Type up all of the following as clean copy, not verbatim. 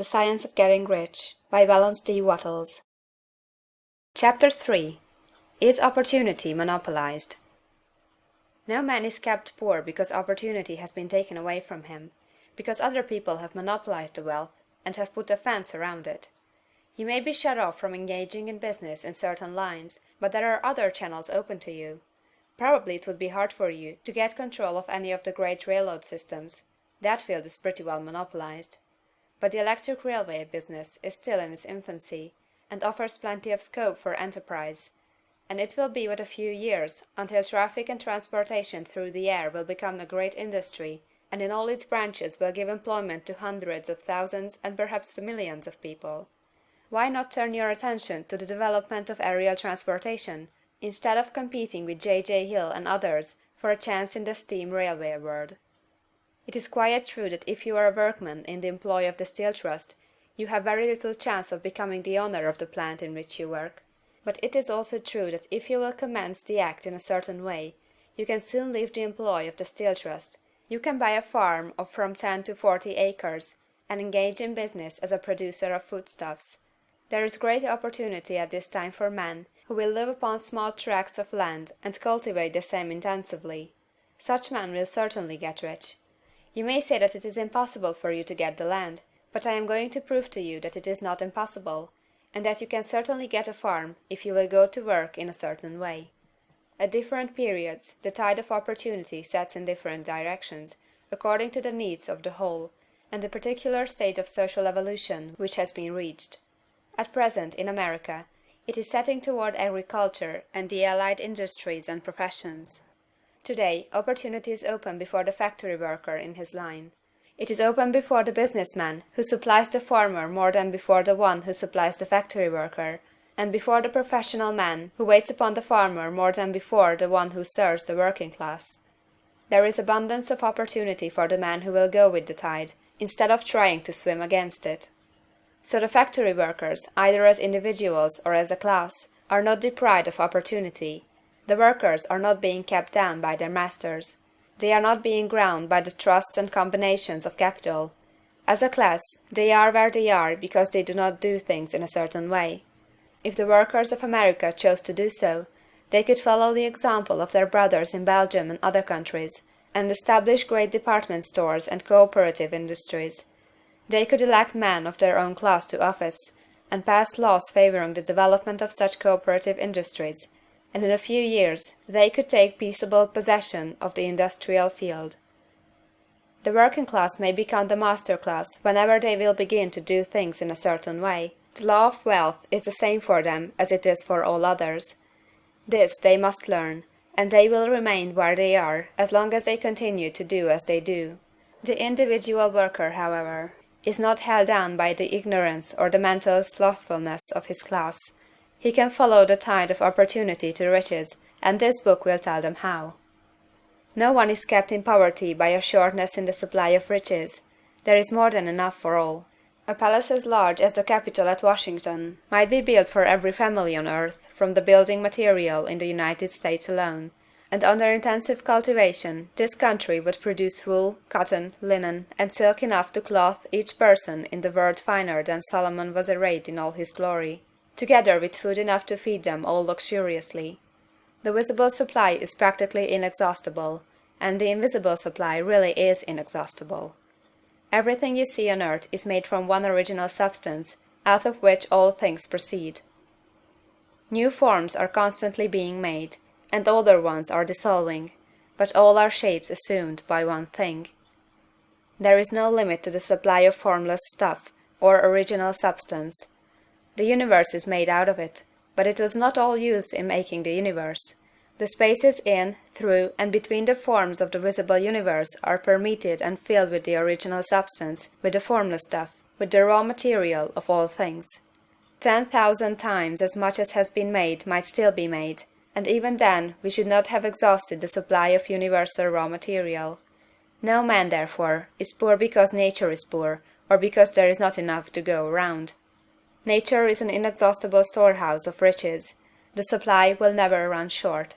The Science of Getting Rich by Wallace D. Wattles. Chapter 3. Is Opportunity Monopolized? No man is kept poor because opportunity has been taken away from him, because other people have monopolized the wealth, and have put a fence around it. You may be shut off from engaging in business in certain lines, but there are other channels open to you. Probably it would be hard for you to get control of any of the great railroad systems. That field is pretty well monopolized. But the electric railway business is still in its infancy, and offers plenty of scope for enterprise, and it will be but a few years until traffic and transportation through the air will become a great industry, and in all its branches will give employment to hundreds of thousands and perhaps to millions of people. Why not turn your attention to the development of aerial transportation, instead of competing with J. Hill and others for a chance in the steam railway world? It is quite true that if you are a workman in the employ of the Steel Trust, you have very little chance of becoming the owner of the plant in which you work. But it is also true that if you will commence the act in a certain way, you can soon leave the employ of the Steel Trust. You can buy a farm of from 10 to 40 acres, and engage in business as a producer of foodstuffs. There is great opportunity at this time for men who will live upon small tracts of land and cultivate the same intensively. Such men will certainly get rich. You may say that it is impossible for you to get the land, but I am going to prove to you that it is not impossible, and that you can certainly get a farm if you will go to work in a certain way. At different periods, the tide of opportunity sets in different directions, according to the needs of the whole, and the particular stage of social evolution which has been reached. At present, in America, it is setting toward agriculture and the allied industries and professions. Today, opportunity is open before the factory worker in his line. It is open before the businessman who supplies the farmer more than before the one who supplies the factory worker, and before the professional man who waits upon the farmer more than before the one who serves the working class. There is abundance of opportunity for the man who will go with the tide, instead of trying to swim against it. So the factory workers, either as individuals or as a class, are not deprived of opportunity. The workers are not being kept down by their masters. They are not being ground by the trusts and combinations of capital. As a class, they are where they are because they do not do things in a certain way. If the workers of America chose to do so, they could follow the example of their brothers in Belgium and other countries, and establish great department stores and cooperative industries. They could elect men of their own class to office, and pass laws favoring the development of such cooperative industries, and in a few years they could take peaceable possession of the industrial field. The working class may become the master class whenever they will begin to do things in a certain way. The law of wealth is the same for them as it is for all others. This they must learn, and they will remain where they are as long as they continue to do as they do. The individual worker, however, is not held down by the ignorance or the mental slothfulness of his class. He can follow the tide of opportunity to riches, and this book will tell them how. No one is kept in poverty by a shortness in the supply of riches. There is more than enough for all. A palace as large as the Capitol at Washington might be built for every family on earth from the building material in the United States alone, and under intensive cultivation this country would produce wool, cotton, linen, and silk enough to clothe each person in the world finer than Solomon was arrayed in all his glory, together with food enough to feed them all luxuriously. The visible supply is practically inexhaustible, and the invisible supply really is inexhaustible. Everything you see on earth is made from one original substance, out of which all things proceed. New forms are constantly being made, and older ones are dissolving, but all are shapes assumed by one thing. There is no limit to the supply of formless stuff, or original substance. The universe is made out of it, but it was not all used in making the universe. The spaces in, through, and between the forms of the visible universe are permeated and filled with the original substance, with the formless stuff, with the raw material of all things. 10,000 times as much as has been made might still be made, and even then we should not have exhausted the supply of universal raw material. No man, therefore, is poor because nature is poor, or because there is not enough to go around. Nature is an inexhaustible storehouse of riches. The supply will never run short.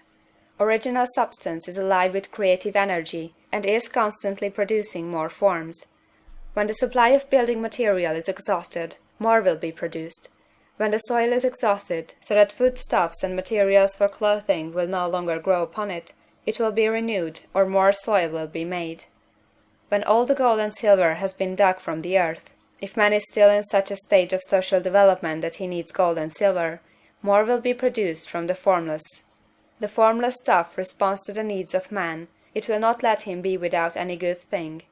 Original substance is alive with creative energy, and is constantly producing more forms. When the supply of building material is exhausted, more will be produced. When the soil is exhausted, so that foodstuffs and materials for clothing will no longer grow upon it, it will be renewed, or more soil will be made. When all the gold and silver has been dug from the earth, if man is still in such a stage of social development that he needs gold and silver, more will be produced from the formless. The formless stuff responds to the needs of man, it will not let him be without any good thing.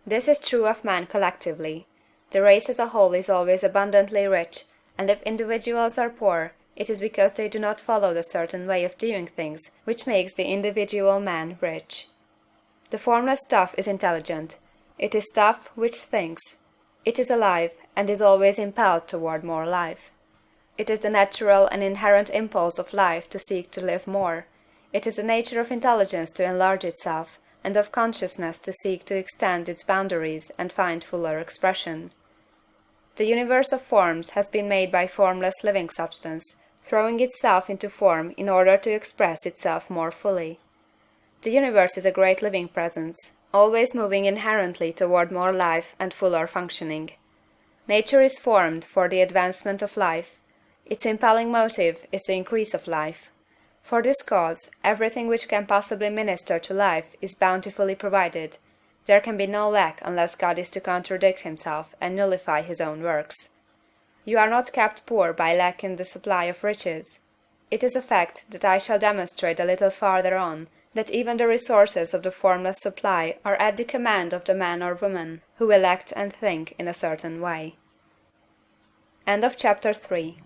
This is true of man collectively. The race as a whole is always abundantly rich, and if individuals are poor, it is because they do not follow the certain way of doing things which makes the individual man rich. The formless stuff is intelligent. It is stuff which thinks. It is alive, and is always impelled toward more life. It is the natural and inherent impulse of life to seek to live more. It is the nature of intelligence to enlarge itself, and of consciousness to seek to extend its boundaries and find fuller expression. The universe of forms has been made by formless living substance, throwing itself into form in order to express itself more fully. The universe is a great living presence, always moving inherently toward more life and fuller functioning. Nature is formed for the advancement of life. Its impelling motive is the increase of life. For this cause, everything which can possibly minister to life is bountifully provided. There can be no lack unless God is to contradict himself and nullify his own works. You are not kept poor by lack in the supply of riches. It is a fact that I shall demonstrate a little farther on, that even the resources of the formless supply are at the command of the man or woman who will act and think in a certain way. End of chapter 3.